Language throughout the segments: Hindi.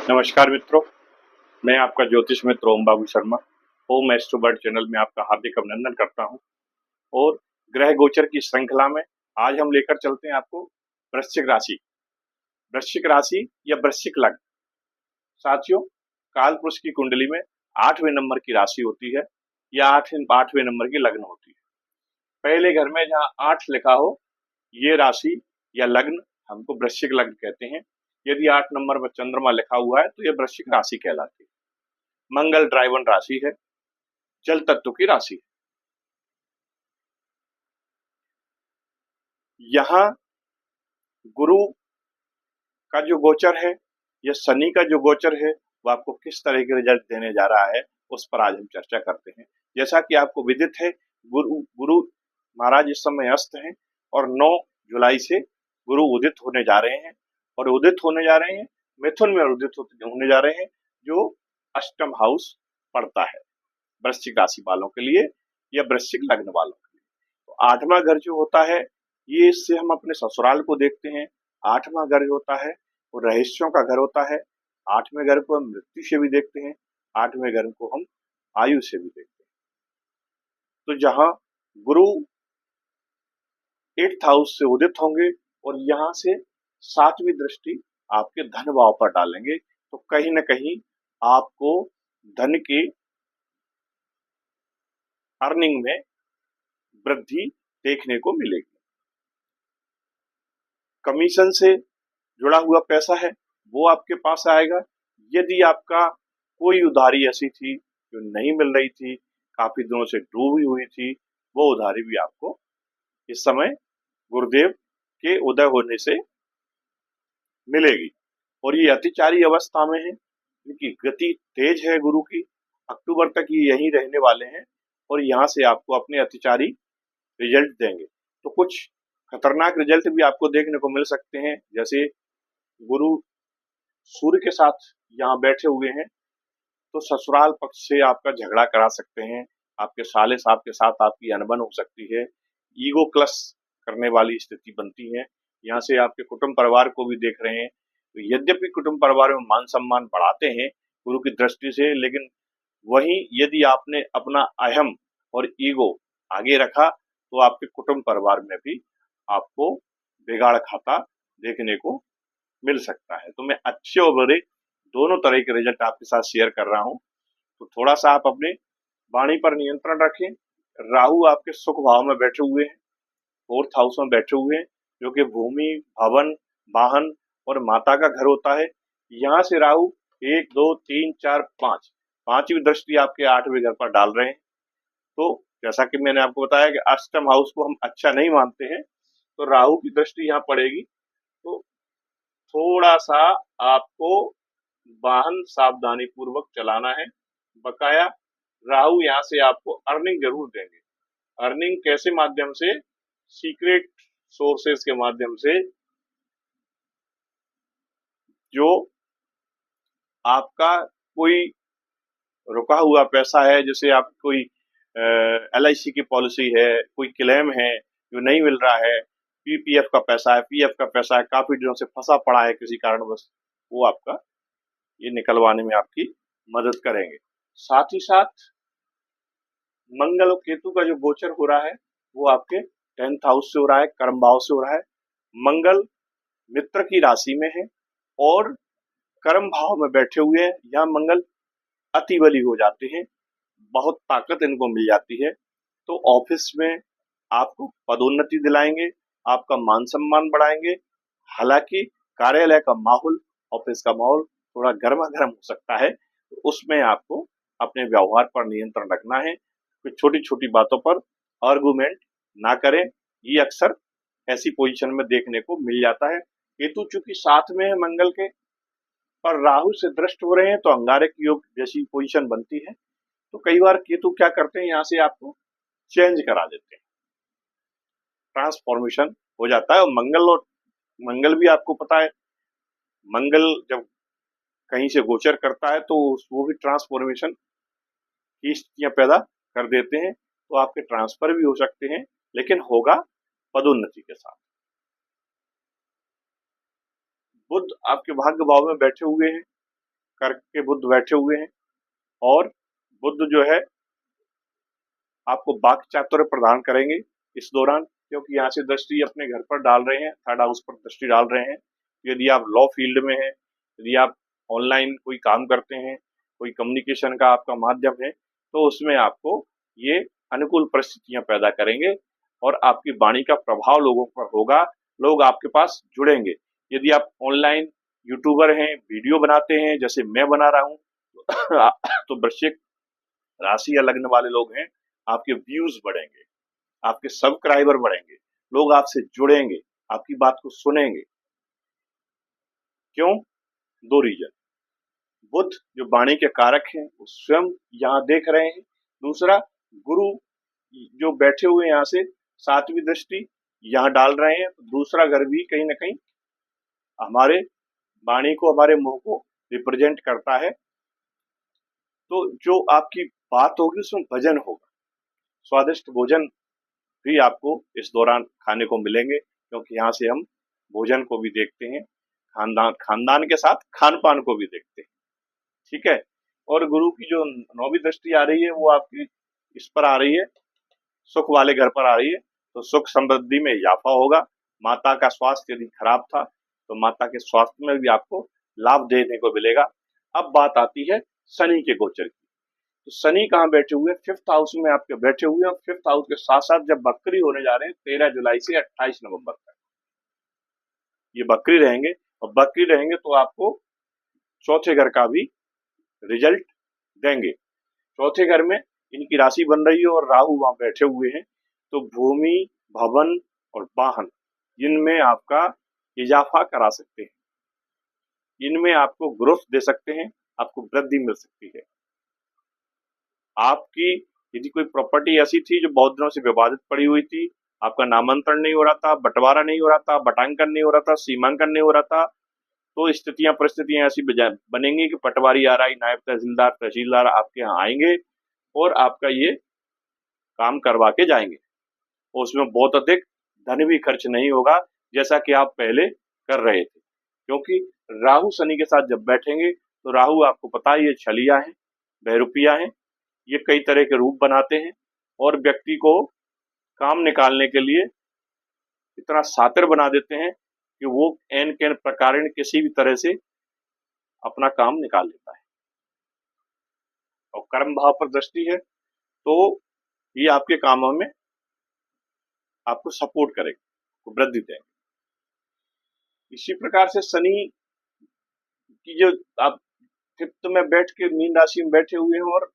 नमस्कार मित्रों, मैं आपका ज्योतिष मित्र ओम बाबू शर्मा ओम एस्ट्रो बर्ड चैनल में आपका हार्दिक अभिनंदन करता हूं। और ग्रह गोचर की श्रृंखला में आज हम लेकर चलते हैं आपको वृश्चिक राशि। वृश्चिक राशि या वृश्चिक लग्न साथियों, काल पुरुष की कुंडली में 8वें नंबर की राशि होती है या 8वें नंबर की लग्न होती है। पहले घर में जहां 8 लिखा हो ये राशि या लग्न हमको वृश्चिक लग्न कहते हैं। यदि 8 नंबर पर चंद्रमा लिखा हुआ है तो यह वृश्चिक राशि कहलाती है। मंगल ड्राइवन राशि है, जल तत्व की राशि है। यहाँ गुरु का जो गोचर है या शनि का जो गोचर है वो आपको किस तरह के रिजल्ट देने जा रहा है उस पर आज हम चर्चा करते हैं। जैसा कि आपको विदित है, गुरु गुरु महाराज इस समय अस्त हैं और 9 जुलाई से गुरु उदित होने जा रहे हैं और उदित होने जा रहे हैं मिथुन में उदित होने जा रहे हैं, जो अष्टम हाउस पड़ता है वृश्चिक राशि वालों के लिए या वृश्चिक लग्न वालों के लिए। तो 8वां घर जो होता है ये इससे हम अपने ससुराल को देखते हैं। 8वां घर जो होता है वो रहस्यों का घर होता है। 8वें घर को हम मृत्यु से भी देखते हैं, 8वें घर को हम आयु से भी देखते हैं। तो जहां गुरु 8th हाउस से उदित होंगे और यहाँ से 7वीं दृष्टि आपके धन भाव पर डालेंगे, तो कहीं ना कहीं आपको धन की अर्निंग में वृद्धि देखने को मिलेगी। कमीशन से जुड़ा हुआ पैसा है वो आपके पास आएगा। यदि आपका कोई उधारी ऐसी थी जो नहीं मिल रही थी, काफी दिनों से डूबी हुई थी, वो उधारी भी आपको इस समय गुरुदेव के उदय होने से मिलेगी। और ये अतिचारी अवस्था में है, इनकी गति तेज है गुरु की, अक्टूबर तक ये यहीं रहने वाले हैं और यहाँ से आपको अपने अतिचारी रिजल्ट देंगे। तो कुछ खतरनाक रिजल्ट भी आपको देखने को मिल सकते हैं, जैसे गुरु सूर्य के साथ यहाँ बैठे हुए हैं तो ससुराल पक्ष से आपका झगड़ा करा सकते हैं, आपके साले साहब के साथ आपकी अनबन हो सकती है, ईगो क्लश करने वाली स्थिति बनती है। यहाँ से आपके कुटुंब परिवार को भी देख रहे हैं, तो यद्यपि कुटुंब परिवार में मान सम्मान बढ़ाते हैं गुरु की दृष्टि से, लेकिन वहीं यदि आपने अपना अहम और ईगो आगे रखा तो आपके कुटुंब परिवार में भी आपको बिगाड़ खाता देखने को मिल सकता है। तो मैं अच्छे और बुरे दोनों तरह के रिजल्ट आपके साथ शेयर कर रहा हूं, तो थोड़ा सा आप अपने वाणी पर नियंत्रण रखें। राहु आपके सुख भाव में बैठे हुए हैं, 4th हाउस में बैठे हुए हैं, जो कि भूमि, भवन, वाहन और माता का घर होता है। यहाँ से राहु 1 2 3 4 5 5वीं दृष्टि आपके 8वें घर पर डाल रहे हैं। तो जैसा कि मैंने आपको बताया कि अष्टम हाउस को हम अच्छा नहीं मानते हैं, तो राहु की दृष्टि यहाँ पड़ेगी तो थोड़ा सा आपको वाहन सावधानी पूर्वक चलाना है। बकाया राहु यहाँ से आपको अर्निंग जरूर देंगे। अर्निंग कैसे माध्यम से? सीक्रेट सोर्सेस के माध्यम से, जो आपका कोई रुका हुआ पैसा है, जैसे आप कोई LIC की पॉलिसी है, कोई क्लेम है जो नहीं मिल रहा है, PPF का पैसा है, PF का पैसा है, काफी दिनों से फंसा पड़ा है किसी कारणवश, वो आपका ये निकलवाने में आपकी मदद करेंगे। साथ ही साथ मंगल और केतु का जो गोचर हो रहा है वो आपके 10th हाउस से हो रहा है, कर्म भाव से हो रहा है। मंगल मित्र की राशि में है और कर्म भाव में बैठे हुए हैं। यहाँ मंगल अति बली हो जाते हैं, बहुत ताकत इनको मिल जाती है, तो ऑफिस में आपको पदोन्नति दिलाएंगे, आपका मान सम्मान बढ़ाएंगे। हालांकि कार्यालय का माहौल, ऑफिस का माहौल थोड़ा गर्मा गर्म हो सकता है, तो उसमें आपको अपने व्यवहार पर नियंत्रण रखना है। कुछ छोटी छोटी बातों पर आर्गुमेंट ना करें, ये अक्सर ऐसी पोजीशन में देखने को मिल जाता है। केतु चूंकि साथ में है मंगल के और राहु से दृष्ट हो रहे हैं, तो अंगारक योग जैसी पोजीशन बनती है। तो कई बार केतु क्या करते हैं, यहाँ से आपको चेंज करा देते हैं, ट्रांसफॉर्मेशन हो जाता है। और मंगल भी आपको पता है, मंगल जब कहीं से गोचर करता है तो वो भी ट्रांसफॉर्मेशन की स्थितियां पैदा कर देते हैं, तो आपके ट्रांसफर भी हो सकते हैं, लेकिन होगा पदोन्नति के साथ। बुध आपके भाग्य भाव में बैठे हुए हैं कर्क के बुध बैठे हुए हैं और बुध जो है आपको वाक चातुर्य प्रदान करेंगे इस दौरान, क्योंकि यहाँ से दृष्टि अपने घर पर डाल रहे हैं, थर्ड हाउस पर दृष्टि डाल रहे हैं। यदि आप लॉ फील्ड में हैं, यदि आप ऑनलाइन कोई काम करते हैं, कोई कम्युनिकेशन का आपका माध्यम है, तो उसमें आपको ये अनुकूल परिस्थितियां पैदा करेंगे और आपकी वाणी का प्रभाव लोगों पर होगा, लोग आपके पास जुड़ेंगे। यदि आप ऑनलाइन यूट्यूबर हैं, वीडियो बनाते हैं जैसे मैं बना रहा हूँ तो वृश्चिक राशि या लग्न वाले लोग हैं, आपके व्यूज बढ़ेंगे, आपके सब्सक्राइबर बढ़ेंगे, लोग आपसे जुड़ेंगे, आपकी बात को सुनेंगे। क्यों? दो रीजन। बुध जो वाणी के कारक हैं वो स्वयं यहाँ देख रहे हैं। दूसरा, गुरु जो बैठे हुए यहाँ से सातवीं दृष्टि यहाँ डाल रहे हैं, तो दूसरा घर भी कहीं ना कहीं हमारे वाणी को, हमारे मुंह को रिप्रेजेंट करता है। तो जो आपकी बात होगी उसमें वजन होगा। स्वादिष्ट भोजन भी आपको इस दौरान खाने को मिलेंगे, क्योंकि यहाँ से हम भोजन को भी देखते हैं, खानदान के साथ खान पान को भी देखते हैं। ठीक है। और गुरु की जो नौवीं दृष्टि आ रही है वो आपकी इस पर आ रही है, सुख वाले घर पर आ रही है, तो सुख समृद्धि में इजाफा होगा। माता का स्वास्थ्य यदि खराब था तो माता के स्वास्थ्य में भी आपको लाभ देने को मिलेगा। अब बात आती है शनि के गोचर की। तो शनि कहाँ बैठे हुए हैं? 5th हाउस में आपके बैठे हुए हैं, और 5th हाउस के साथ साथ जब बकरी होने जा रहे हैं 13 जुलाई से 28 नवंबर तक ये बकरी रहेंगे, और बकरी रहेंगे तो आपको चौथे घर का भी रिजल्ट देंगे। चौथे घर में इनकी राशि बन रही है और राहु वहां बैठे हुए हैं, तो भूमि, भवन और वाहन इनमें आपका इजाफा करा सकते हैं, इनमें आपको ग्रोथ दे सकते हैं, आपको वृद्धि मिल सकती है। आपकी यदि कोई प्रॉपर्टी ऐसी थी जो बहुत दिनों से विवादित पड़ी हुई थी, आपका नामांतरण नहीं हो रहा था, बंटवारा नहीं हो रहा था, बटांकन नहीं हो रहा था, सीमांकन नहीं हो रहा था, तो स्थितियां परिस्थितियां ऐसी बनेंगी कि पटवारी आरआई, नायब तहसीलदार, तहसीलदार आपके यहाँ आएंगे और आपका ये काम करवा के जाएंगे। और उसमें बहुत अधिक धन भी खर्च नहीं होगा जैसा कि आप पहले कर रहे थे, क्योंकि राहु शनि के साथ जब बैठेंगे तो राहु आपको पता है ये छलिया है, बहरूपिया है, ये कई तरह के रूप बनाते हैं और व्यक्ति को काम निकालने के लिए इतना शातिर बना देते हैं कि वो एन कैन प्रकार किसी भी तरह से अपना काम निकाल लेता है। और कर्म भाव पर दृष्टि है तो ये आपके कामों में आपको सपोर्ट करेगा, वृद्धि देंगे। इसी प्रकार से शनि की जो आप 5th में बैठ के मीन राशि में बैठे हुए हैं और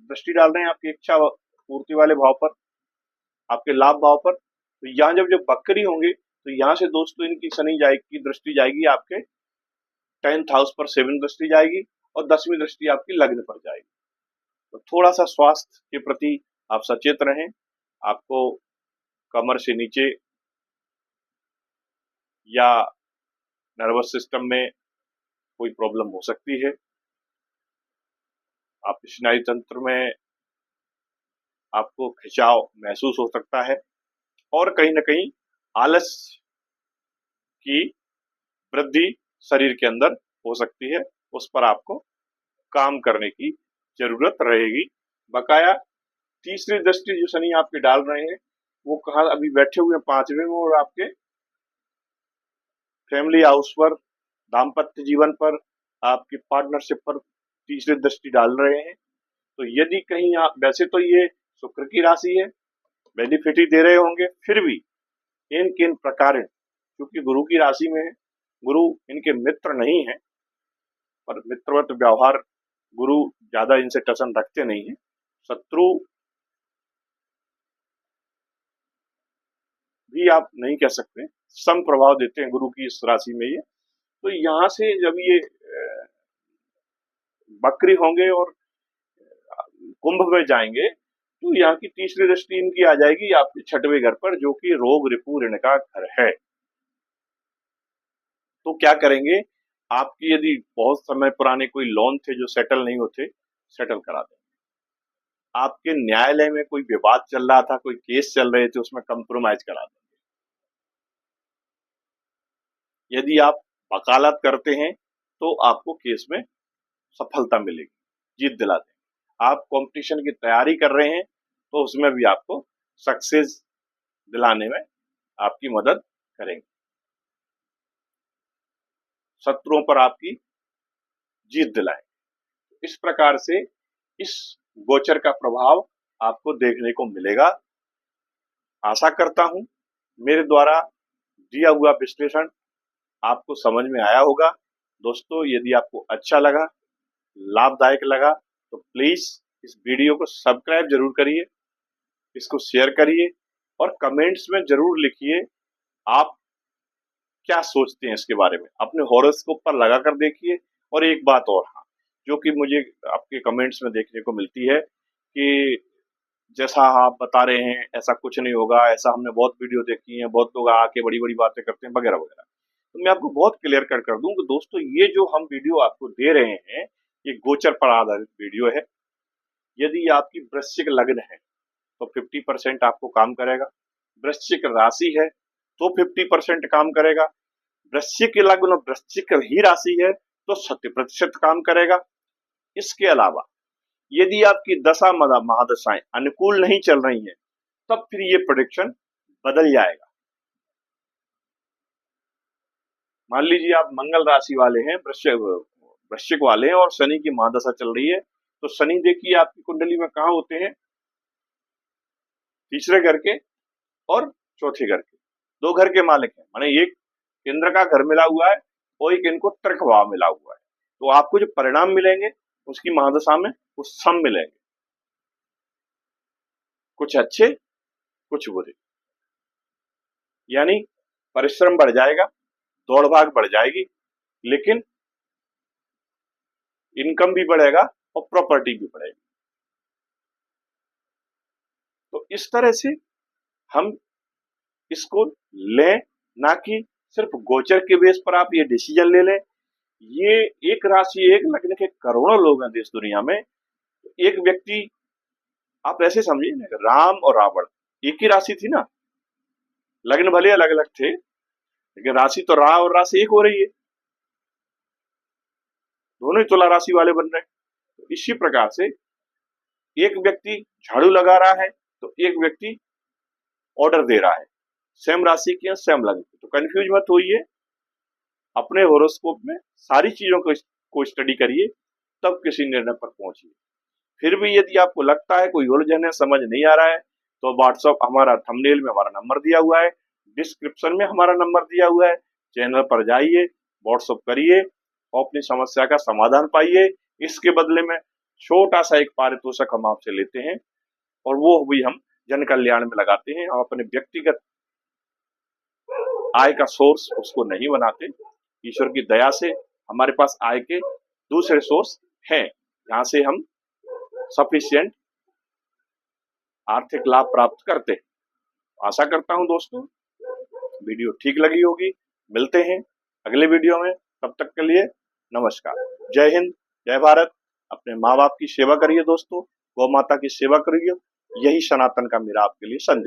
दृष्टि डाल रहे हैं आपकी इच्छा पूर्ति वाले भाव पर, आपके लाभ भाव पर, तो यहाँ जब बकरी होंगे तो यहाँ से दोस्तों इनकी शनि की दृष्टि जाएगी आपके 10th हाउस पर, 7th दृष्टि जाएगी और 10वीं दृष्टि आपकी लग्न पर जाएगी। तो थोड़ा सा स्वास्थ्य के प्रति आप सचेत रहें। आपको कमर से नीचे या नर्वस सिस्टम में कोई प्रॉब्लम हो सकती है, आप स्नायु तंत्र में आपको खिंचाव महसूस हो सकता है और कहीं ना कहीं आलस की वृद्धि शरीर के अंदर हो सकती है, उस पर आपको काम करने की जरूरत रहेगी। बकाया तीसरी दृष्टि जो शनि आपके डाल रहे हैं वो कहाँ अभी बैठे हुए हैं? 5वें में, और आपके फैमिली हाउस पर, दाम्पत्य जीवन पर, आपकी पार्टनरशिप पर तीसरी दृष्टि डाल रहे हैं। तो यदि कहीं आप, वैसे तो ये शुक्र की राशि है, बेनिफिट ही दे रहे होंगे, फिर भी इन किन प्रकार, क्योंकि गुरु की राशि में है, गुरु इनके मित्र नहीं है, पर मित्रवत व्यवहार गुरु ज्यादा इनसे टसन रखते नहीं है, शत्रु भी आप नहीं कह सकते, सम प्रभाव देते हैं गुरु की इस राशि में ये। तो यहाँ से जब ये बकरी होंगे और कुंभ में जाएंगे तो यहाँ की तीसरी दृष्टि इनकी आ जाएगी आपके 6वें घर पर, जो कि रोग रिपु ऋण का घर है। तो क्या करेंगे? आपकी यदि बहुत समय पुराने कोई लोन थे जो सेटल नहीं होते, सेटल करा देंगे। आपके न्यायालय में कोई विवाद चल रहा था, कोई केस चल रहे थे, उसमें कंप्रोमाइज करा देंगे। यदि आप वकालत करते हैं तो आपको केस में सफलता मिलेगी, जीत दिला देंगे। आप कंपटीशन की तैयारी कर रहे हैं तो उसमें भी आपको सक्सेस दिलाने में आपकी मदद करेंगे, शत्रुओं पर आपकी जीत दिलाएंगे। इस प्रकार से इस गोचर का प्रभाव आपको देखने को मिलेगा। आशा करता हूं मेरे द्वारा दिया हुआ विश्लेषण आपको समझ में आया होगा। दोस्तों, यदि आपको अच्छा लगा, लाभदायक लगा, तो प्लीज इस वीडियो को सब्सक्राइब जरूर करिए, इसको शेयर करिए और कमेंट्स में जरूर लिखिए आप क्या सोचते हैं इसके बारे में। अपने हॉरोस्कोप पर लगा कर देखिए। और एक बात और, हाँ, जो कि मुझे आपके कमेंट्स में देखने को मिलती है कि जैसा आप बता रहे हैं ऐसा कुछ नहीं होगा, ऐसा हमने बहुत वीडियो देखी है, बहुत लोग आके बड़ी बड़ी बातें करते हैं वगैरह वगैरह। तो मैं आपको बहुत क्लियर कर दूं कि दोस्तों, ये जो हम वीडियो आपको दे रहे हैं ये गोचर पर आधारित वीडियो है। यदि आपकी वृश्चिक लग्न है तो 50% आपको काम करेगा, वृश्चिक राशि है तो 50% काम करेगा, वृश्चिक लग्न और वृश्चिक ही राशि है तो 70% काम करेगा। इसके अलावा यदि आपकी दशा महादशाएं अनुकूल नहीं चल रही हैं तब फिर ये प्रेडिक्शन बदल जाएगा। मान लीजिए आप मंगल राशि वाले हैं, वृश्चिक वाले हैं और शनि की महादशा चल रही है, तो शनि देखिए आपकी कुंडली में कहाँ होते हैं, तीसरे घर के और चौथे घर के, दो घर के मालिक हैं। माने एक इंद्र का घर मिला हुआ है और एक इनको त्रिक भाव मिला हुआ है। तो आपको जो परिणाम मिलेंगे उसकी महादशा में वो सम मिलेंगे, कुछ अच्छे कुछ बुरे। यानी परिश्रम बढ़ जाएगा, दौड़ भाग बढ़ जाएगी, लेकिन इनकम भी बढ़ेगा और प्रॉपर्टी भी बढ़ेगी। तो इस तरह से हम इसको लें, ना कि सिर्फ गोचर के बेस पर आप ये डिसीजन ले लें। ये एक राशि एक लग्न के करोड़ों लोग हैं देश दुनिया में। एक व्यक्ति, आप ऐसे समझिए ना, राम और रावण एक ही राशि थी ना, लग्न भले अलग अलग थे लेकिन राशि तो राह और राशि एक हो रही है, दोनों ही तुला राशि वाले बन रहे हैं। तो इसी प्रकार से एक व्यक्ति झाड़ू लगा रहा है तो एक व्यक्ति ऑर्डर दे रहा है, सेम राशि की सेम लग्न की। तो कंफ्यूज मत होइए, अपने होरोस्कोप में सारी चीजों को स्टडी करिए, तब किसी निर्णय पर पहुंचिए। फिर भी यदि आपको लगता है कोई उलझन है, समझ नहीं आ रहा है, तो व्हाट्सएप, हमारा थंबनेल में हमारा नंबर दिया हुआ है, डिस्क्रिप्शन में हमारा नंबर दिया हुआ है, चैनल पर जाइए, व्हाट्सएप करिए और अपनी समस्या का समाधान पाइए। इसके बदले में छोटा सा एक पारितोषिक हम आपसे लेते हैं और वो भी हम जन कल्याण में लगाते हैं। हम अपने व्यक्तिगत आय का सोर्स उसको नहीं बनाते। ईश्वर की दया से हमारे पास आय के दूसरे सोर्स हैं जहां से हम सफिशिएंट आर्थिक लाभ प्राप्त करते हैं। आशा करता हूं दोस्तों वीडियो ठीक लगी होगी। मिलते हैं अगले वीडियो में, तब तक के लिए नमस्कार। जय हिंद, जय भारत। अपने माँ बाप की सेवा करिए दोस्तों, गौ माता की सेवा करिए, यही सनातन का मेरा आपके लिए संदेश।